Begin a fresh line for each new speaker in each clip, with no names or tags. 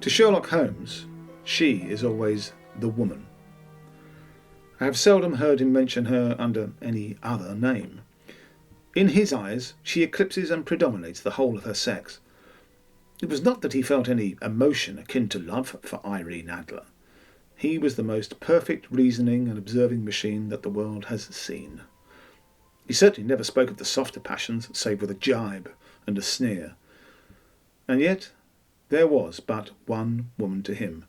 To Sherlock Holmes, she is always the woman. I have seldom heard him mention her under any other name. In his eyes, she eclipses and predominates the whole of her sex. It was not that he felt any emotion akin to love for Irene Adler. He was the most perfect reasoning and observing machine that the world has seen. He certainly never spoke of the softer passions save with a jibe and a sneer. And yet there was but one woman to him,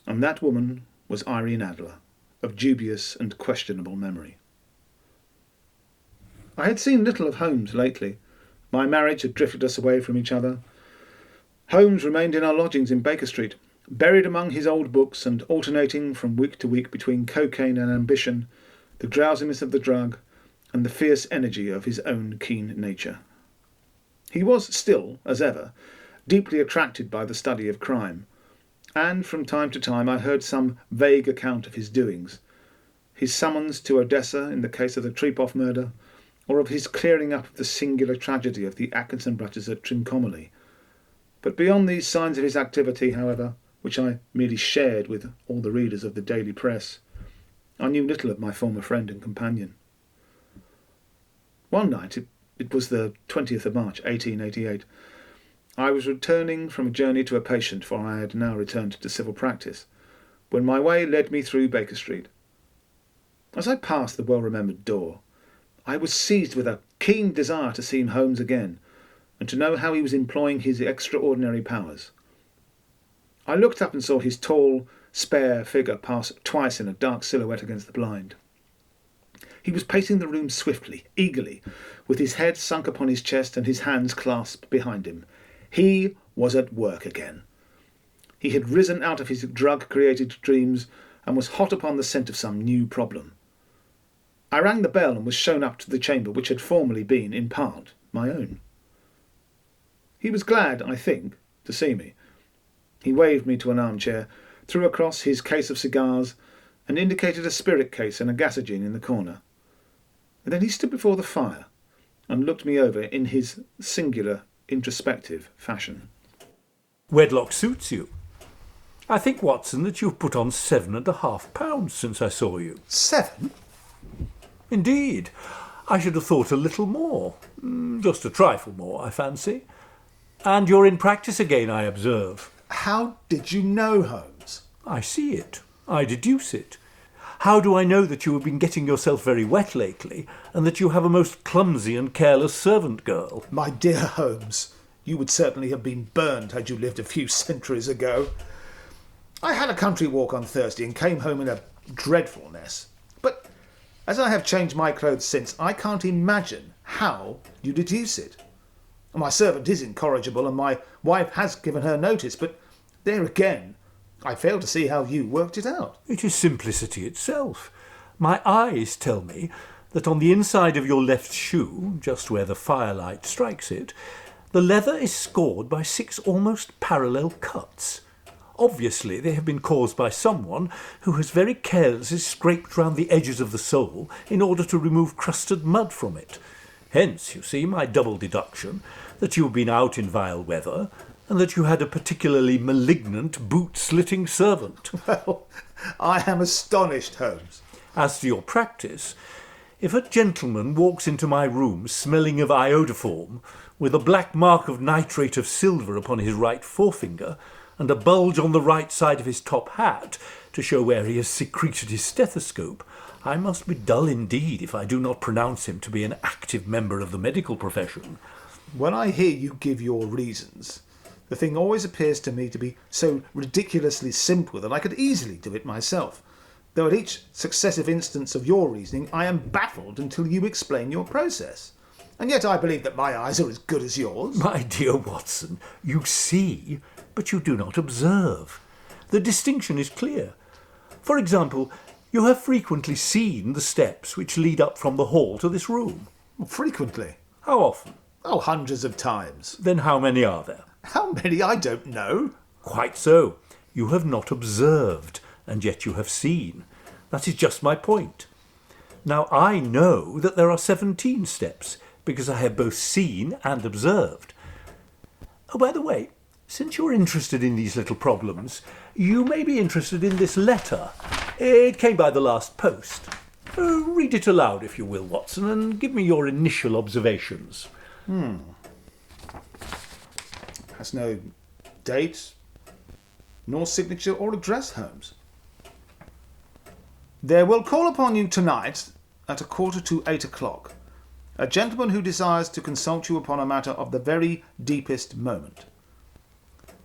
and that woman was Irene Adler, of dubious and questionable memory. I had seen little of Holmes lately. My marriage had drifted us away from each other. Holmes remained in our lodgings in Baker Street, buried among his old books and alternating from week to week between cocaine and ambition, the drowsiness of the drug, and the fierce energy of his own keen nature. He was still, as ever, deeply attracted by the study of crime, and from time to time I heard some vague account of his doings, his summons to Odessa in the case of the Trepoff murder, or of his clearing up of the singular tragedy of the Atkinson brothers at Trincomalee. But beyond these signs of his activity, however, which I merely shared with all the readers of the daily press, I knew little of my former friend and companion. One night, it was the 20th of March, 1888, I was returning from a journey to a patient, for I had now returned to civil practice, when my way led me through Baker Street. As I passed the well-remembered door, I was seized with a keen desire to see Holmes again, and to know how he was employing his extraordinary powers. I looked up and saw his tall, spare figure pass twice in a dark silhouette against the blind. He was pacing the room swiftly, eagerly, with his head sunk upon his chest and his hands clasped behind him. He was at work again. He had risen out of his drug-created dreams and was hot upon the scent of some new problem. I rang the bell and was shown up to the chamber which had formerly been, in part, my own. He was glad, I think, to see me. He waved me to an armchair, threw across his case of cigars, and indicated a spirit case and a gasogene in the corner. And then he stood before the fire and looked me over in his singular, introspective fashion.
Wedlock suits you. I think, Watson, that you've put on 7.5 pounds since I saw you.
7?
Indeed. I should have thought a little more. Just a trifle more, I fancy. And you're in practice again, I observe.
How did you know, Holmes?
I see it. I deduce it. How do I know that you have been getting yourself very wet lately, and that you have a most clumsy and careless servant girl?
My dear Holmes, you would certainly have been burned had you lived a few centuries ago. I had a country walk on Thursday and came home in a dreadful mess. But as I have changed my clothes since, I can't imagine how you deduce it. My servant is incorrigible, and my wife has given her notice, but there again, I fail to see how you worked it out.
It is simplicity itself. My eyes tell me that on the inside of your left shoe, just where the firelight strikes it, the leather is scored by 6 almost parallel cuts. Obviously, they have been caused by someone who has very carelessly scraped round the edges of the sole in order to remove crusted mud from it. Hence, you see, my double deduction that you have been out in vile weather, and that you had a particularly malignant boot-slitting servant.
Well, I am astonished, Holmes.
As to your practice, if a gentleman walks into my room smelling of iodoform, with a black mark of nitrate of silver upon his right forefinger, and a bulge on the right side of his top hat to show where he has secreted his stethoscope, I must be dull indeed if I do not pronounce him to be an active member of the medical profession.
When I hear you give your reasons, the thing always appears to me to be so ridiculously simple that I could easily do it myself, though at each successive instance of your reasoning I am baffled until you explain your process. And yet I believe that my eyes are as good as yours.
My dear Watson, you see, but you do not observe. The distinction is clear. For example, you have frequently seen the steps which lead up from the hall to this room.
Frequently?
How often?
Oh, hundreds of times.
Then how many are there?
How many? I don't know.
Quite so. You have not observed, and yet you have seen. That is just my point. Now, I know that there are 17 steps, because I have both seen and observed. Oh, by the way, Since you're interested in these little problems, you may be interested in this letter. It came by the last post. Read it aloud, if you will, Watson, and give me your initial observations.
Has no date, nor signature or address, Holmes. There will call upon you tonight at 7:45, a gentleman who desires to consult you upon a matter of the very deepest moment.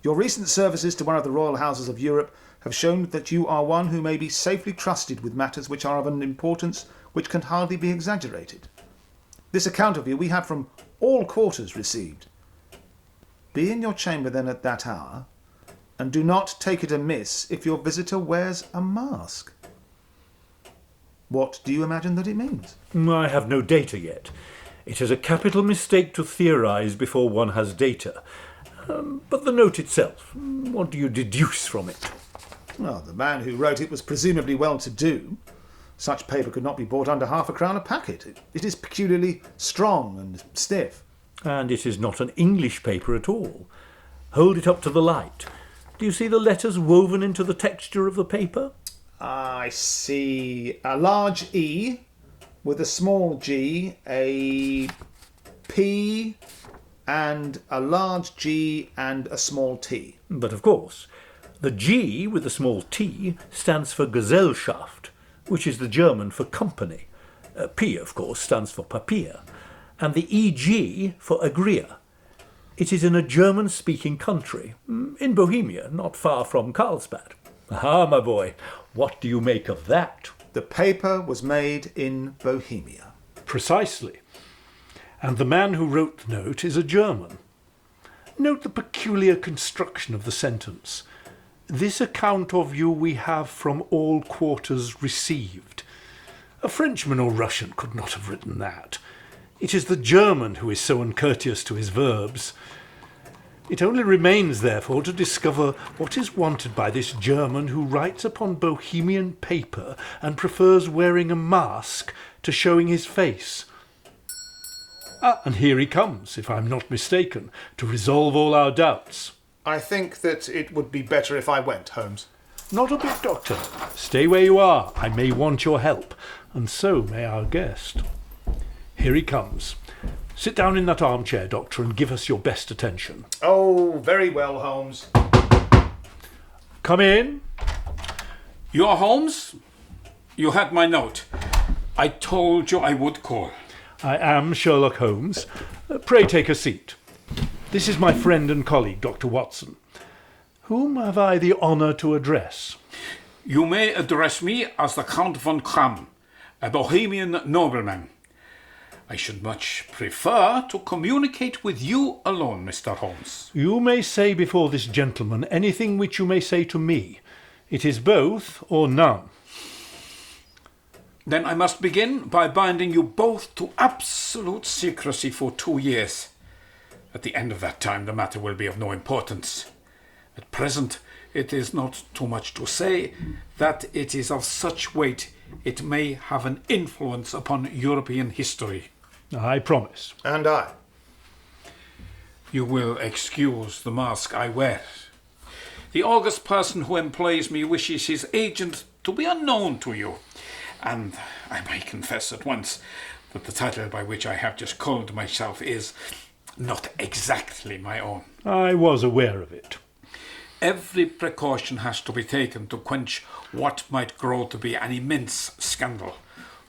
Your recent services to one of the royal houses of Europe have shown that you are one who may be safely trusted with matters which are of an importance which can hardly be exaggerated. This account of you we have from all quarters received. Be in your chamber then at that hour, and do not take it amiss if your visitor wears a mask. What do you imagine that it means?
I have no data yet. It is a capital mistake to theorise before one has data. But the note itself, what do you deduce from it?
Well, the man who wrote it was presumably well-to-do. Such paper could not be bought under £0.50 a packet. It is peculiarly strong and stiff.
And it is not an English paper at all. Hold it up to the light. Do you see the letters woven into the texture of the paper?
I see a large E with a small g, a P and a large G and a small T.
But of course, the G with the small t stands for Gesellschaft, which is the German for company. P, of course, stands for Papier, and the EG for Agria. It is in a German-speaking country, in Bohemia, not far from Carlsbad. Ah, my boy, what do you make of that?
The paper was made in Bohemia.
Precisely. And the man who wrote the note is a German. Note the peculiar construction of the sentence. This account of you we have from all quarters received. A Frenchman or Russian could not have written that. It is the German who is so uncourteous to his verbs. It only remains, therefore, to discover what is wanted by this German who writes upon Bohemian paper and prefers wearing a mask to showing his face. And here he comes, if I'm not mistaken, to resolve all our doubts.
I think that it would be better if I went, Holmes.
Not a bit, Doctor. Stay where you are. I may want your help, and so may our guest. Here he comes. Sit down in that armchair, Doctor, and give us your best attention.
Oh, very well, Holmes.
Come in.
You're Holmes? You had my note. I told you I would call.
I am Sherlock Holmes. Pray take a seat. This is my friend and colleague, Dr. Watson. Whom have I the honour to address?
You may address me as the Count von Kram, a Bohemian nobleman. I should much prefer to communicate with you alone, Mr. Holmes.
You may say before this gentleman anything which you may say to me. It is both or none.
Then I must begin by binding you both to absolute secrecy for 2 years. At the end of that time, the matter will be of no importance. At present, it is not too much to say that it is of such weight it may have an influence upon European history.
I promise.
And I.
You will excuse the mask I wear. The august person who employs me wishes his agent to be unknown to you, and I may confess at once that the title by which I have just called myself is not exactly my own.
I was aware of it.
Every precaution has to be taken to quench what might grow to be an immense scandal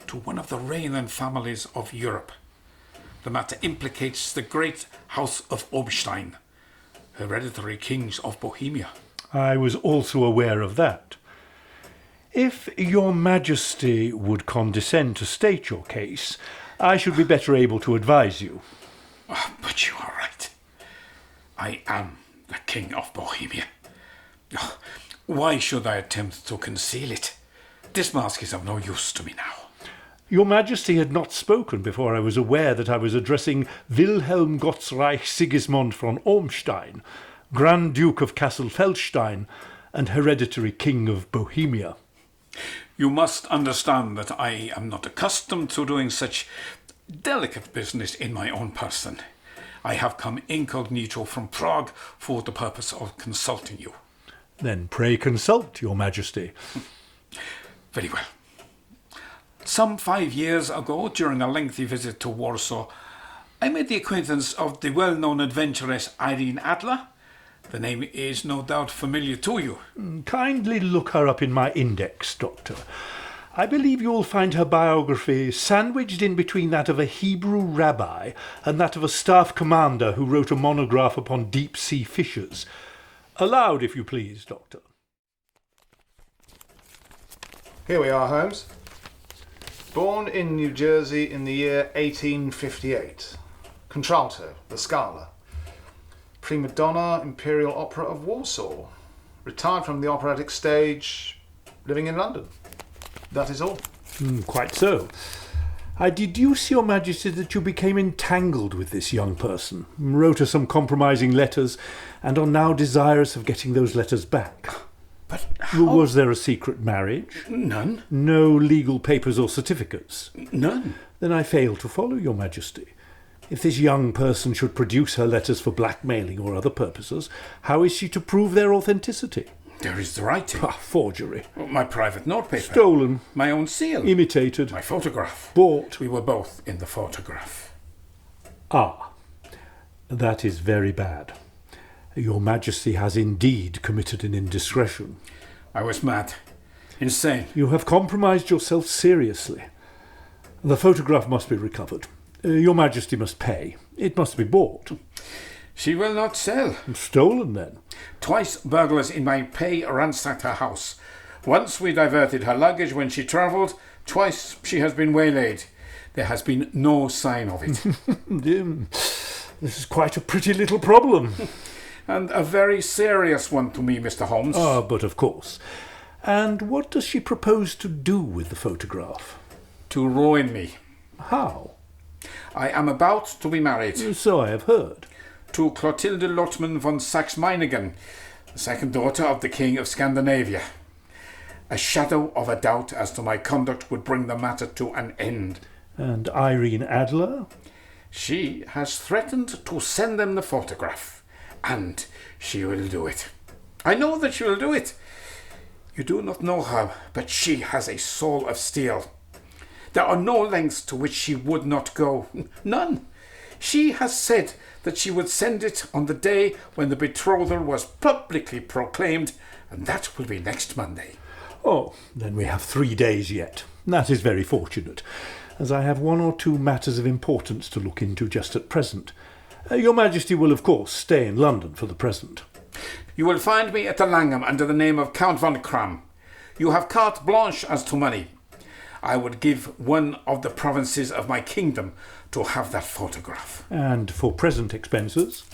to one of the reigning families of Europe. The matter implicates the great house of Obstein, hereditary kings of Bohemia.
I was also aware of that. If your Majesty would condescend to state your case, I should be better able to advise you.
But you are right. I am the King of Bohemia. Why should I attempt to conceal it? This mask is of no use to me now.
Your Majesty had not spoken before I was aware that I was addressing Wilhelm Gottsreich Sigismund von Ormstein, Grand Duke of Kassel-Feldstein and hereditary King of Bohemia.
You must understand that I am not accustomed to doing such delicate business in my own person. I have come incognito from Prague for the purpose of consulting you.
Then pray consult, your majesty.
Very well. Some 5 years ago, during a lengthy visit to Warsaw, I made the acquaintance of the well-known adventuress Irene Adler. The name is no doubt familiar to you.
Kindly look her up in my index, Doctor. I believe you'll find her biography sandwiched in between that of a Hebrew rabbi and that of a staff commander who wrote a monograph upon deep-sea fishers. Aloud, if you please, Doctor.
Here we are, Holmes. Born in New Jersey in the year 1858. Contralto, the Scala. Prima donna, Imperial Opera of Warsaw. Retired from the operatic stage, living in London. That is all.
Quite so. I deduce, your majesty, that you became entangled with this young person, wrote her some compromising letters, and are now desirous of getting those letters back.
But how?
Was there a secret marriage?
None.
No legal papers or certificates?
None.
Then I fail to follow, your majesty. If this young person should produce her letters for blackmailing or other purposes, how is she to prove their authenticity?
There is the writing.
Forgery.
My private notepaper.
Stolen.
My own seal.
Imitated.
My photograph.
Bought.
We were both in the photograph.
Ah, that is very bad. Your Majesty has indeed committed an indiscretion.
I was mad. Insane.
You have compromised yourself seriously. The photograph must be recovered. Your Majesty must pay. It must be bought.
She will not sell.
Stolen, then?
Twice burglars in my pay ransacked her house. Once we diverted her luggage when she travelled. Twice she has been waylaid. There has been no sign of it.
This is quite a pretty little problem.
And a very serious one to me, Mr. Holmes.
But of course. And what does she propose to do with the photograph?
To ruin me.
How?
I am about to be married.
So I have heard.
To Clotilde Lotman von Saxe-Meiningen, the second daughter of the King of Scandinavia. A shadow of a doubt as to my conduct would bring the matter to an end.
And Irene Adler?
She has threatened to send them the photograph. And she will do it. I know that she will do it. You do not know her, but she has a soul of steel. There are no lengths to which she would not go. None. She has said that she would send it on the day when the betrothal was publicly proclaimed, and that will be next Monday.
Oh, then we have 3 days yet. That is very fortunate, as I have 1 or 2 matters of importance to look into just at present. Your Majesty will, of course, stay in London for the present.
You will find me at the Langham under the name of Count von Kram. You have carte blanche as to money. I would give one of the provinces of my kingdom to have that photograph.
And for present expenses?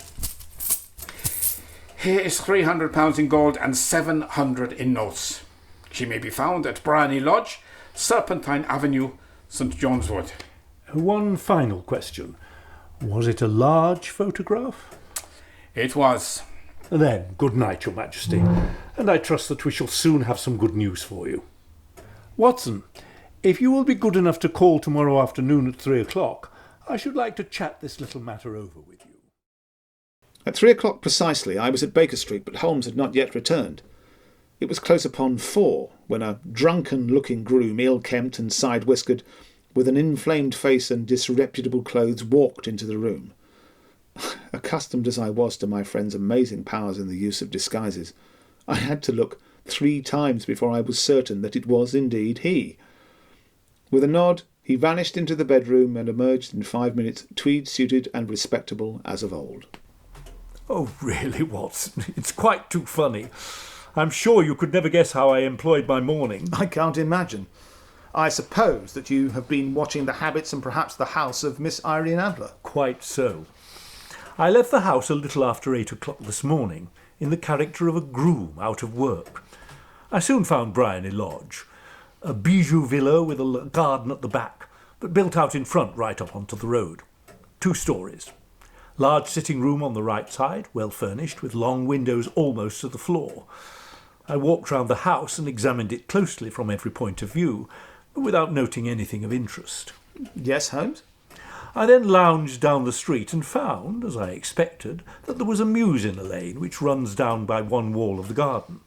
Here is £300 in gold and 700 in notes. She may be found at Bryony Lodge, Serpentine Avenue, St. John's Wood.
1 final question. Was it a large photograph?
It was.
Then, good night, Your Majesty, and I trust that we shall soon have some good news for you. Watson, if you will be good enough to call tomorrow afternoon at 3 o'clock, I should like to chat this little matter over with you.
At 3 o'clock precisely I was at Baker Street, but Holmes had not yet returned. It was close upon 4 when a drunken-looking groom, ill-kempt and side-whiskered, with an inflamed face and disreputable clothes, walked into the room. Accustomed as I was to my friend's amazing powers in the use of disguises, I had to look 3 times before I was certain that it was indeed he. With a nod, he vanished into the bedroom and emerged in 5 minutes, tweed-suited and respectable as of old.
Oh, really, Watson? It's quite too funny. I'm sure you could never guess how I employed my morning.
I can't imagine. I suppose that you have been watching the habits and perhaps the house of Miss Irene Adler.
Quite so. I left the house a little after 8 o'clock this morning, in the character of a groom out of work. I soon found Bryony Lodge, a bijou villa with a garden at the back, but built out in front right up onto the road. 2 stories. Large sitting room on the right side, well furnished, with long windows almost to the floor. I walked round the house and examined it closely from every point of view, but without noting anything of interest.
Yes, Holmes?
I then lounged down the street and found, as I expected, that there was a mews in the lane which runs down by one wall of the garden.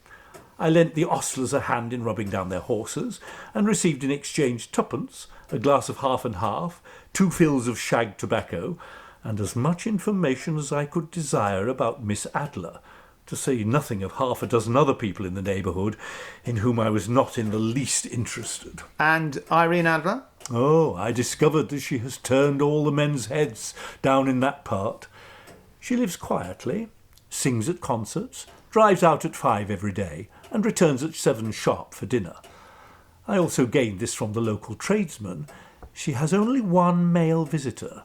I lent the ostlers a hand in rubbing down their horses, and received in exchange twopence, a glass of half and half, 2 fills of shag tobacco, and as much information as I could desire about Miss Adler, to say nothing of half a dozen other people in the neighbourhood in whom I was not in the least interested.
And Irene Adler?
Oh, I discovered that she has turned all the men's heads down in that part. She lives quietly, sings at concerts, drives out at 5 every day, and returns at 7 sharp for dinner. I also gained this from the local tradesman. She has only one male visitor.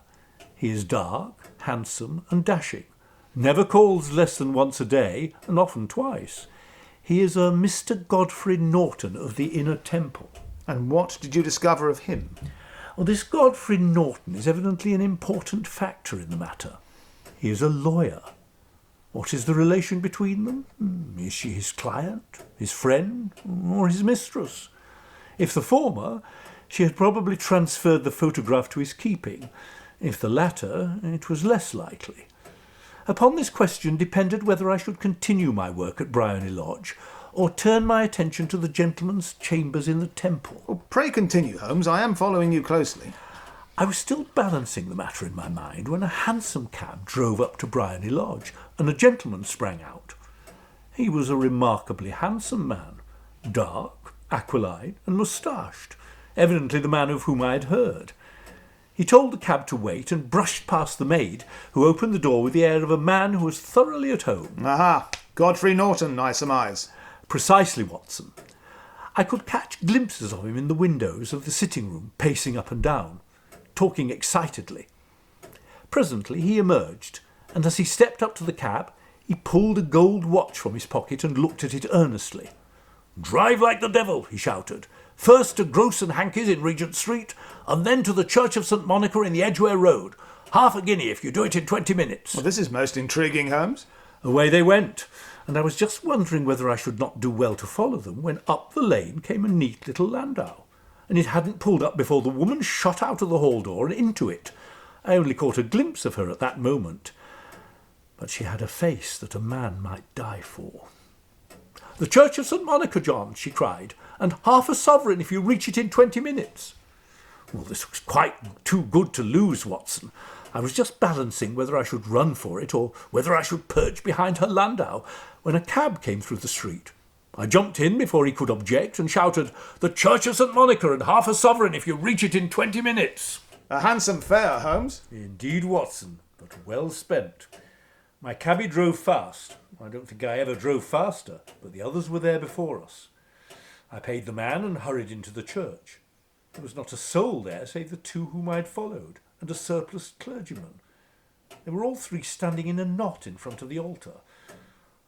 He is dark, handsome, and dashing. Never calls less than once a day, and often twice. He is a Mr. Godfrey Norton of the Inner Temple.
And what did you discover of him?
Well, this Godfrey Norton is evidently an important factor in the matter. He is a lawyer. What is the relation between them? Is she his client, his friend, or his mistress? If the former, she had probably transferred the photograph to his keeping. If the latter, it was less likely. Upon this question depended whether I should continue my work at Bryony Lodge, or turn my attention to the gentleman's chambers in the Temple.
Well, pray continue, Holmes. I am following you closely.
I was still balancing the matter in my mind when a hansom cab drove up to Bryony Lodge, and a gentleman sprang out. He was a remarkably handsome man, dark, aquiline, and moustached, evidently the man of whom I had heard. He told the cab to wait and brushed past the maid, who opened the door with the air of a man who was thoroughly at home.
Aha! Godfrey Norton, I surmise.
Precisely, Watson. I could catch glimpses of him in the windows of the sitting-room, pacing up and down, talking excitedly. Presently he emerged, and as he stepped up to the cab, he pulled a gold watch from his pocket and looked at it earnestly. "Drive like the devil," he shouted. "First to Gross and Hankey's in Regent Street, and then to the Church of St. Monica in the Edgware Road. Half a guinea if you do it in 20 minutes.
Well, this is most intriguing, Holmes.
Away they went, and I was just wondering whether I should not do well to follow them when up the lane came a neat little landau, and it hadn't pulled up before the woman shot out of the hall door and into it. I only caught a glimpse of her at that moment, but she had a face that a man might die for. "The Church of St. Monica, John," she cried, "and half a sovereign if you reach it in 20 minutes. Well, this was quite too good to lose, Watson. I was just balancing whether I should run for it or whether I should perch behind her landau when a cab came through the street. I jumped in before he could object and shouted, 'The Church of St. Monica and half a sovereign if you reach it in 20 minutes.
A handsome fare, Holmes.
Indeed, Watson, but well spent. My cabby drove fast. I don't think I ever drove faster, but the others were there before us. I paid the man and hurried into the church. There was not a soul there save the 2 whom I had followed, and a surpliced clergyman. They were all 3 standing in a knot in front of the altar.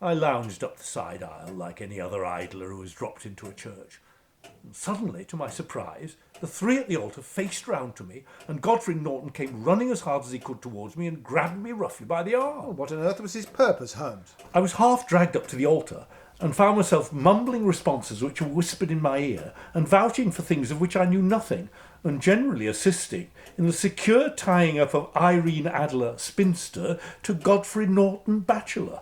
I lounged up the side aisle like any other idler who has dropped into a church. And suddenly, to my surprise, the 3 at the altar faced round to me, and Godfrey Norton came running as hard as he could towards me and grabbed me roughly by the arm.
Oh, what on earth was his purpose, Holmes?
I was half dragged up to the altar and found myself mumbling responses which were whispered in my ear and vouching for things of which I knew nothing, and generally assisting in the secure tying up of Irene Adler, spinster, to Godfrey Norton, bachelor.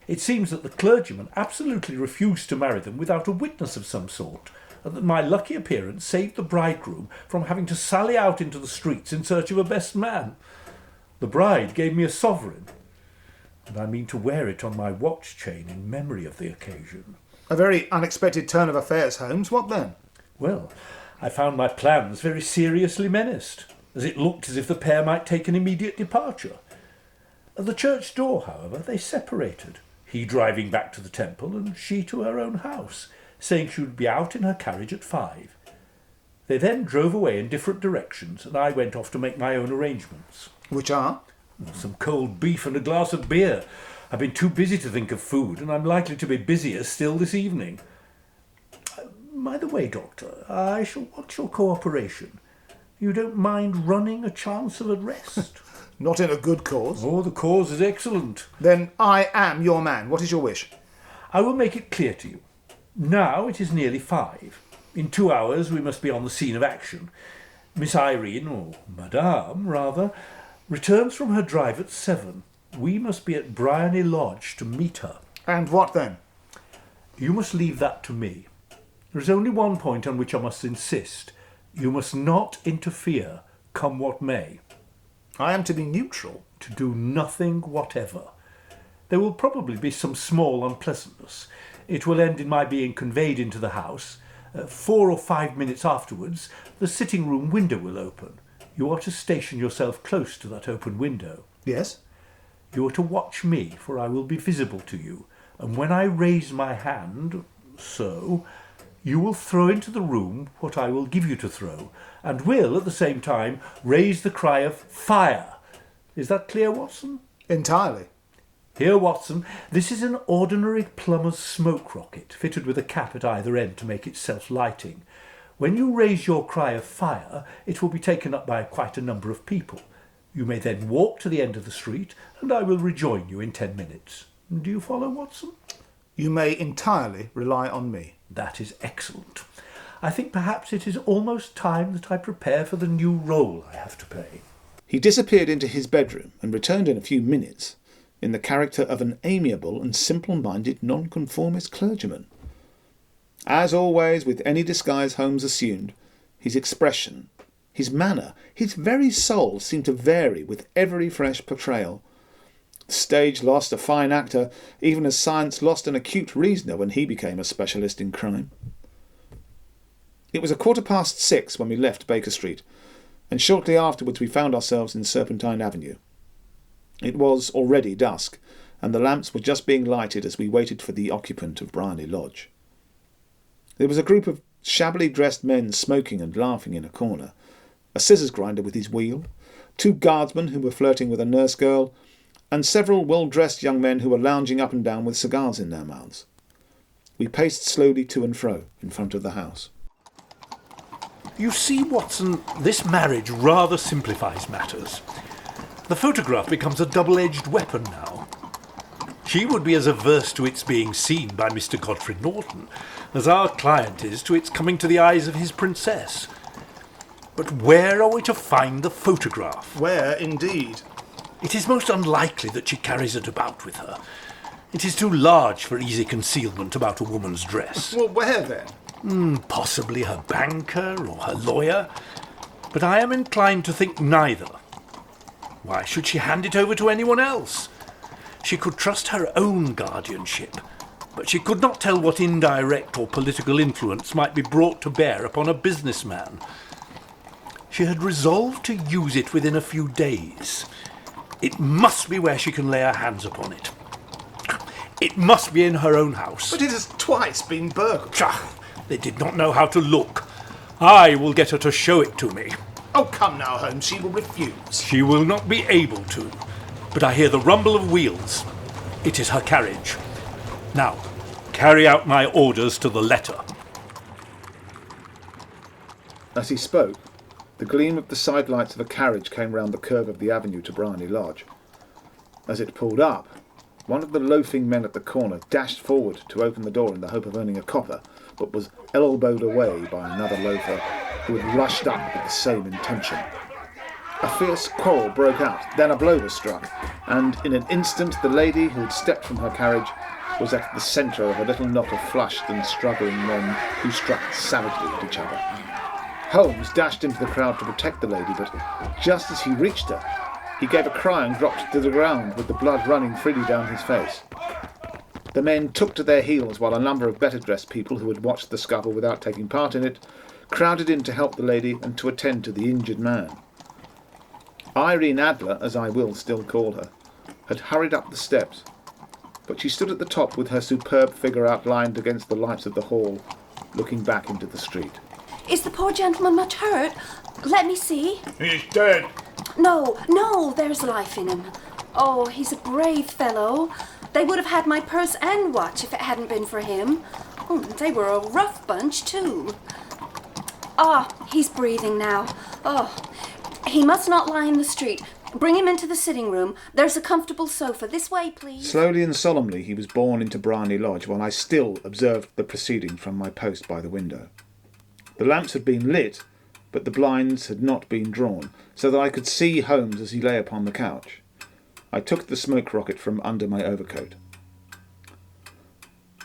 It seems that the clergyman absolutely refused to marry them without a witness of some sort, and that my lucky appearance saved the bridegroom from having to sally out into the streets in search of a best man. The bride gave me a sovereign, and I mean to wear it on my watch chain in memory of the occasion.
A very unexpected turn of affairs, Holmes. What then?
Well, I found my plans very seriously menaced, as it looked as if the pair might take an immediate departure. At the church door, however, they separated, he driving back to the temple and she to her own house, saying she would be out in her carriage at 5. They then drove away in different directions, and I went off to make my own arrangements.
Which are?
Some cold beef and a glass of beer. I've been too busy to think of food, and I'm likely to be busier still this evening. By the way, Doctor, I shall want your cooperation. You don't mind running a chance of arrest?
Not in a good cause.
Oh, the cause is excellent.
Then I am your man. What is your wish?
I will make it clear to you. Now it is nearly 5. In 2 hours we must be on the scene of action. Miss Irene, or Madame, rather, returns from her drive at 7. We must be at Bryony Lodge to meet her.
And what then?
You must leave that to me. There is only one point on which I must insist. You must not interfere, come what may.
I am to be neutral.
To do nothing whatever. There will probably be some small unpleasantness. It will end in my being conveyed into the house. 4 or 5 minutes afterwards, the sitting-room window will open. You are to station yourself close to that open window.
Yes?
You are to watch me, for I will be visible to you, and when I raise my hand, so, you will throw into the room what I will give you to throw, and will, at the same time, raise the cry of fire. Is that clear, Watson?
Entirely.
Here, Watson, this is an ordinary plumber's smoke rocket, fitted with a cap at either end to make it self-lighting. When you raise your cry of fire, it will be taken up by quite a number of people. You may then walk to the end of the street, and I will rejoin you in 10 minutes. Do you follow, Watson?
You may entirely rely on me.
That is excellent. I think perhaps it is almost time that I prepare for the new role I have to play.
He disappeared into his bedroom and returned in a few minutes in the character of an amiable and simple-minded nonconformist clergyman. As always, with any disguise Holmes assumed, his expression, his manner, his very soul seemed to vary with every fresh portrayal. The stage lost a fine actor, even as science lost an acute reasoner when he became a specialist in crime. It was 6:15 when we left Baker Street, and shortly afterwards we found ourselves in Serpentine Avenue. It was already dusk, and the lamps were just being lighted as we waited for the occupant of Bryony Lodge. There was a group of shabbily dressed men smoking and laughing in a corner, a scissors grinder with his wheel, 2 guardsmen who were flirting with a nurse girl, and several well-dressed young men who were lounging up and down with cigars in their mouths. We paced slowly to and fro in front of the house.
You see, Watson, this marriage rather simplifies matters. The photograph becomes a double-edged weapon now. She would be as averse to its being seen by Mr. Godfrey Norton as our client is to its coming to the eyes of his princess. But where are we to find the photograph?
Where, indeed?
It is most unlikely that she carries it about with her. It is too large for easy concealment about a woman's dress.
Well, where then?
Possibly her banker or her lawyer, but I am inclined to think neither. Why should she hand it over to anyone else? She could trust her own guardianship, but she could not tell what indirect or political influence might be brought to bear upon a businessman. She had resolved to use it within a few days. It must be where she can lay her hands upon it. It must be in her own house.
But it has twice been burgled.
They did not know how to look. I will get her to show it to me.
Oh, come now, Holmes, she will refuse.
She will not be able to, but I hear the rumble of wheels. It is her carriage. Now, carry out my orders to the letter.
As he spoke, the gleam of the side lights of a carriage came round the curve of the avenue to Bryony Lodge. As it pulled up, one of the loafing men at the corner dashed forward to open the door in the hope of earning a copper, but was elbowed away by another loafer who had rushed up with the same intention. A fierce quarrel broke out, then a blow was struck, and in an instant the lady who had stepped from her carriage was at the centre of a little knot of flushed and struggling men who struck savagely at each other. Holmes dashed into the crowd to protect the lady, but just as he reached her, he gave a cry and dropped to the ground with the blood running freely down his face. The men took to their heels while a number of better-dressed people who had watched the scuffle without taking part in it crowded in to help the lady and to attend to the injured man. Irene Adler, as I will still call her, had hurried up the steps, but she stood at the top with her superb figure outlined against the lights of the hall, looking back into the street.
Is the poor gentleman much hurt? Let me see.
He's dead.
No, there's life in him. Oh, he's a brave fellow. They would have had my purse and watch if it hadn't been for him. Oh, they were a rough bunch, too. He's breathing now. He must not lie in the street. Bring him into the sitting room. There's a comfortable sofa. This way, please.
Slowly and solemnly he was borne into Bryony Lodge while I still observed the proceedings from my post by the window. The lamps had been lit, but the blinds had not been drawn, so that I could see Holmes as he lay upon the couch. I took the smoke rocket from under my overcoat.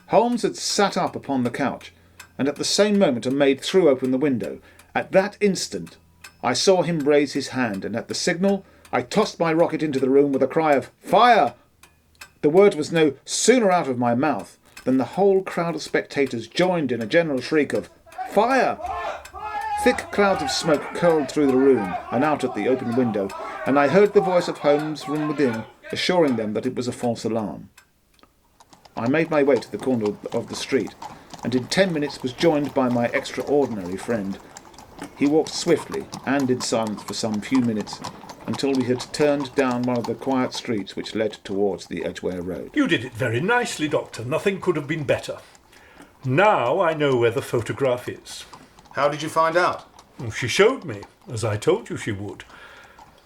Holmes had sat up upon the couch, and at the same moment a maid threw open the window. At that instant I saw him raise his hand, and at the signal I tossed my rocket into the room with a cry of "Fire!" The word was no sooner out of my mouth than the whole crowd of spectators joined in a general shriek of "Fire!" Thick clouds of smoke curled through the room and out at the open window, and I heard the voice of Holmes from within assuring them that it was a false alarm. I made my way to the corner of the street, and in 10 minutes was joined by my extraordinary friend. He walked swiftly and in silence for some few minutes, until we had turned down one of the quiet streets which led towards the Edgware Road.
You did it very nicely, Doctor. Nothing could have been better. Now I know where the photograph is.
How did you find out?
She showed me, as I told you she would.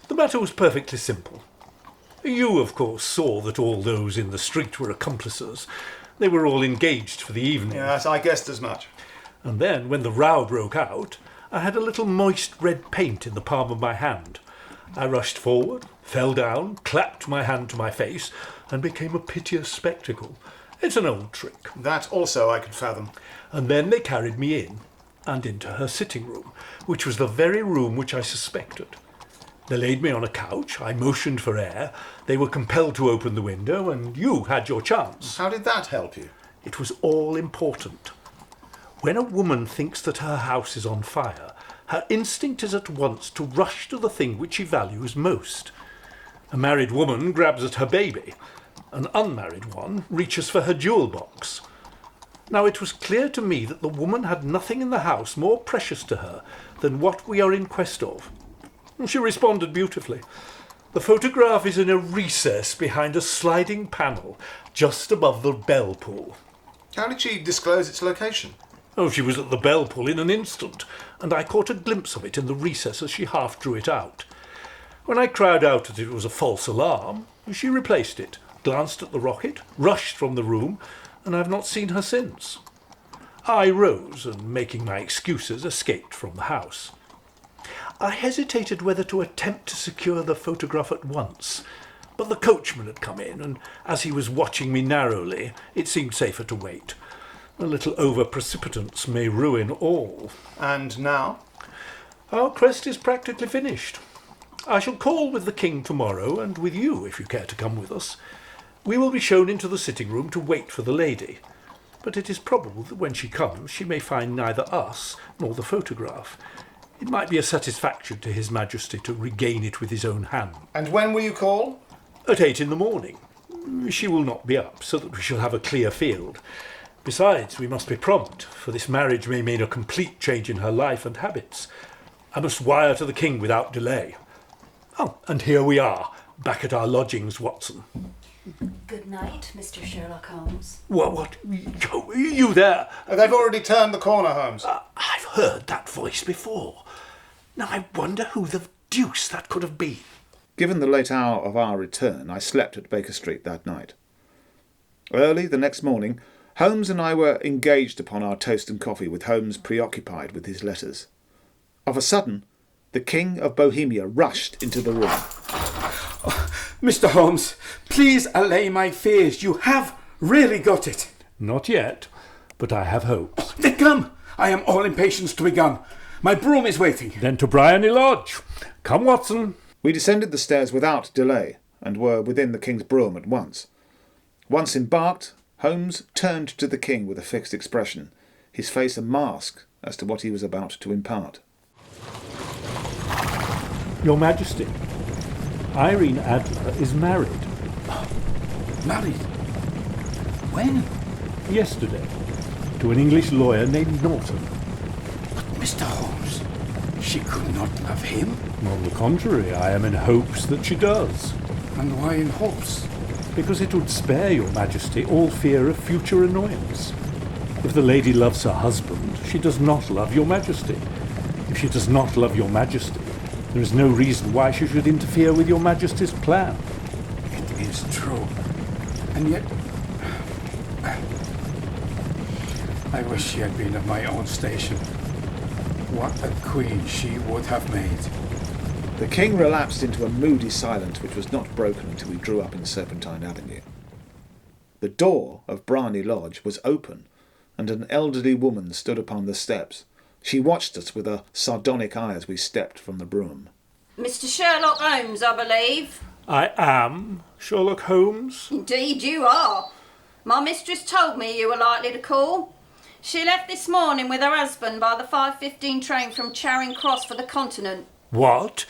The matter was perfectly simple. You, of course, saw that all those in the street were accomplices. They were all engaged for the evening.
Yes, I guessed as much.
And then, when the row broke out, I had a little moist red paint in the palm of my hand. I rushed forward, fell down, clapped my hand to my face, and became a piteous spectacle. It's an old trick.
That also I could fathom.
And then they carried me in, and into her sitting room, which was the very room which I suspected. They laid me on a couch, I motioned for air, they were compelled to open the window, and you had your chance.
How did that help you?
It was all important. When a woman thinks that her house is on fire, her instinct is at once to rush to the thing which she values most. A married woman grabs at her baby. An unmarried one reaches for her jewel box. Now it was clear to me that the woman had nothing in the house more precious to her than what we are in quest of. She responded beautifully. The photograph is in a recess behind a sliding panel just above the bell pull.
How did she disclose its location?
Oh, she was at the bell pull in an instant, and I caught a glimpse of it in the recess as she half drew it out. When I cried out that it was a false alarm, she replaced it, glanced at the rocket, rushed from the room, and I've not seen her since. I rose and, making my excuses, escaped from the house. I hesitated whether to attempt to secure the photograph at once, but the coachman had come in, and as he was watching me narrowly, it seemed safer to wait. A little over-precipitance may ruin all.
And now?
Our quest is practically finished. I shall call with the king tomorrow, and with you, if you care to come with us. We will be shown into the sitting room to wait for the lady, but it is probable that when she comes she may find neither us nor the photograph. It might be a satisfaction to His Majesty to regain it with his own hand.
And when will you call?
At 8 in the morning. She will not be up, so that we shall have a clear field. Besides, we must be prompt, for this marriage may mean a complete change in her life and habits. I must wire to the king without delay. Oh, and here we are, back at our lodgings, Watson.
Good night, Mr. Sherlock Holmes.
What? You there?
They've already turned the corner, Holmes.
I've heard that voice before. Now I wonder who the deuce that could have been.
Given the late hour of our return, I slept at Baker Street that night. Early the next morning, Holmes and I were engaged upon our toast and coffee, with Holmes preoccupied with his letters. Of a sudden, the King of Bohemia rushed into the room.
Mr. Holmes, please allay my fears. You have really got it.
Not yet, but I have hopes.
Then come. I am all impatience to be gone. My brougham is waiting.
Then to Bryony Lodge. Come, Watson.
We descended the stairs without delay, and were within the king's brougham at once. Once embarked, Holmes turned to the king with a fixed expression, his face a mask as to what he was about to impart.
Your Majesty, Irene Adler is married.
Married? When?
Yesterday, to an English lawyer named Norton.
But Mr. Holmes, she could not love him.
On the contrary, I am in hopes that she does.
And why in hopes?
Because it would spare your Majesty all fear of future annoyance. If the lady loves her husband, she does not love your Majesty. If she does not love your Majesty, there is no reason why she should interfere with your Majesty's plan.
It is true. And yet, I wish she had been of my own station. What a queen she would have made.
The king relapsed into a moody silence which was not broken until we drew up in Serpentine Avenue. The door of Blarney Lodge was open, and an elderly woman stood upon the steps. She watched us with a sardonic eye as we stepped from the brougham.
Mr. Sherlock Holmes, I believe.
I am Sherlock Holmes.
Indeed you are. My mistress told me you were likely to call. She left this morning with her husband by the 5:15 train from Charing Cross for the continent.
What?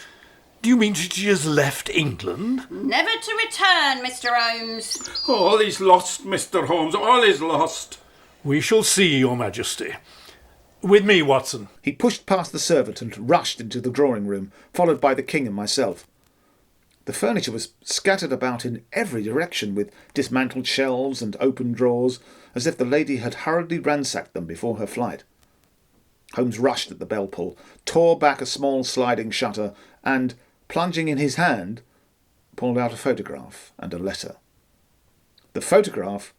Do you mean she has left England?
Never to return, Mr. Holmes.
All is lost, Mr. Holmes, all is lost.
We shall see, Your Majesty. With me, Watson.
He pushed past the servant and rushed into the drawing-room, followed by the king and myself. The furniture was scattered about in every direction, with dismantled shelves and open drawers, as if the lady had hurriedly ransacked them before her flight. Holmes rushed at the bell-pull, tore back a small sliding shutter, and, plunging in his hand, pulled out a photograph and a letter. The photograph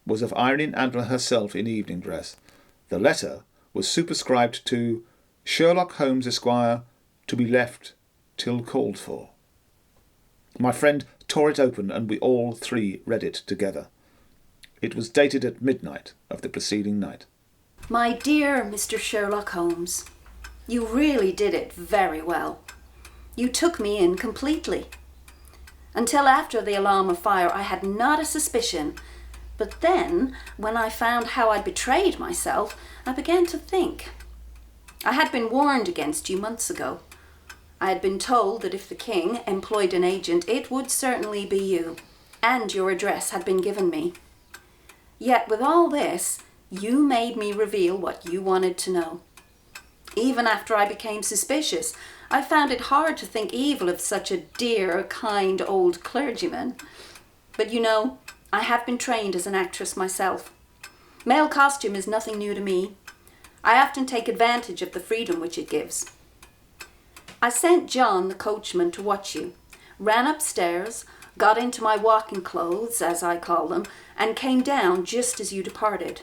was of Irene Adler herself in evening dress. The letter was superscribed to Sherlock Holmes, Esquire, to be left till called for. My friend tore it open, and we all three read it together. It was dated at midnight of the preceding night.
My dear Mr. Sherlock Holmes, you really did it very well. You took me in completely. Until after the alarm of fire, I had not a suspicion. But then, when I found how I'd betrayed myself, I began to think. I had been warned against you months ago. I had been told that if the king employed an agent, it would certainly be you, and your address had been given me. Yet with all this, you made me reveal what you wanted to know. Even after I became suspicious, I found it hard to think evil of such a dear, kind old clergyman. But you know, I have been trained as an actress myself. Male costume is nothing new to me. I often take advantage of the freedom which it gives. I sent John, the coachman, to watch you, ran upstairs, got into my walking clothes, as I call them, and came down just as you departed.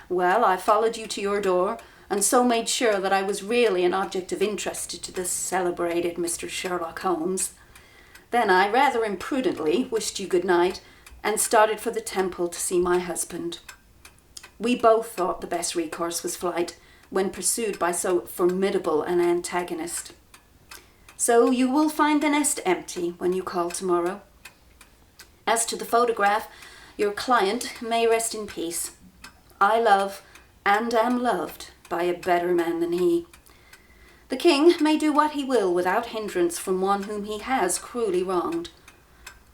Well, I followed you to your door, and so made sure that I was really an object of interest to this celebrated Mr. Sherlock Holmes. Then I rather imprudently wished you good night, and started for the Temple to see my husband. We both thought the best recourse was flight, when pursued by so formidable an antagonist. So you will find the nest empty when you call tomorrow. As to the photograph, your client may rest in peace. I love, and am loved, by a better man than he. The king may do what he will without hindrance from one whom he has cruelly wronged.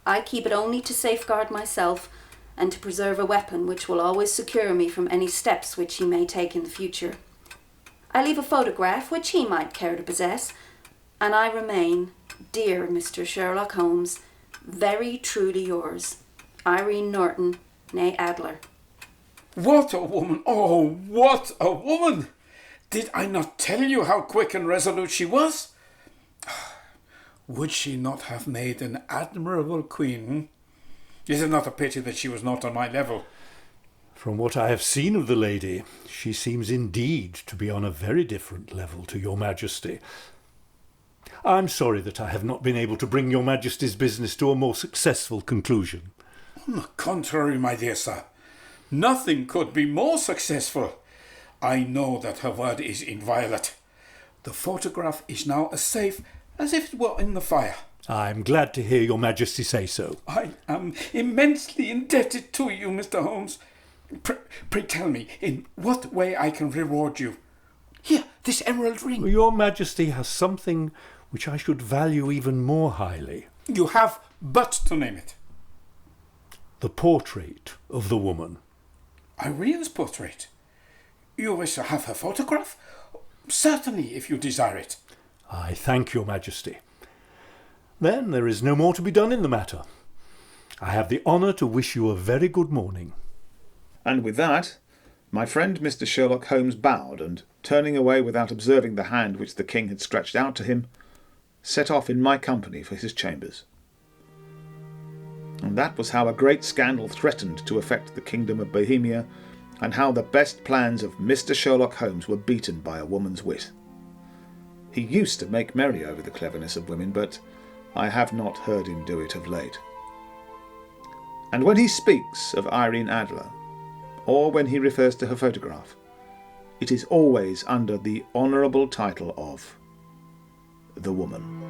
I keep it only to safeguard myself, and to preserve a weapon which will always secure me from any steps which he may take in the future. I leave a photograph which he might care to possess, and I remain, dear Mr. Sherlock Holmes, very truly yours, Irene Norton, née Adler.
What a woman! Oh, what a woman! Did I not tell you how quick and resolute she was? Would she not have made an admirable queen? Is it not a pity that she was not on my level?
From what I have seen of the lady, she seems indeed to be on a very different level to Your Majesty. I'm sorry that I have not been able to bring Your Majesty's business to a more successful conclusion.
On the contrary, my dear sir, nothing could be more successful. I know that her word is inviolate. The photograph is now as safe as if it were in the fire.
I'm glad to hear Your Majesty say so.
I am immensely indebted to you, Mr. Holmes. Pray tell me, in what way I can reward you? Here, this emerald ring.
Your Majesty has something which I should value even more highly.
You have but to name it.
The portrait of the woman.
Irene's portrait? You wish to have her photograph? Certainly, if you desire it.
I thank Your Majesty. Then there is no more to be done in the matter. I have the honour to wish you a very good morning.
And with that, my friend Mr. Sherlock Holmes bowed, and, turning away without observing the hand which the king had stretched out to him, set off in my company for his chambers. And that was how a great scandal threatened to affect the kingdom of Bohemia and how the best plans of Mr. Sherlock Holmes were beaten by a woman's wit. He used to make merry over the cleverness of women, but I have not heard him do it of late. And when he speaks of Irene Adler, or when he refers to her photograph, it is always under the honourable title of the woman.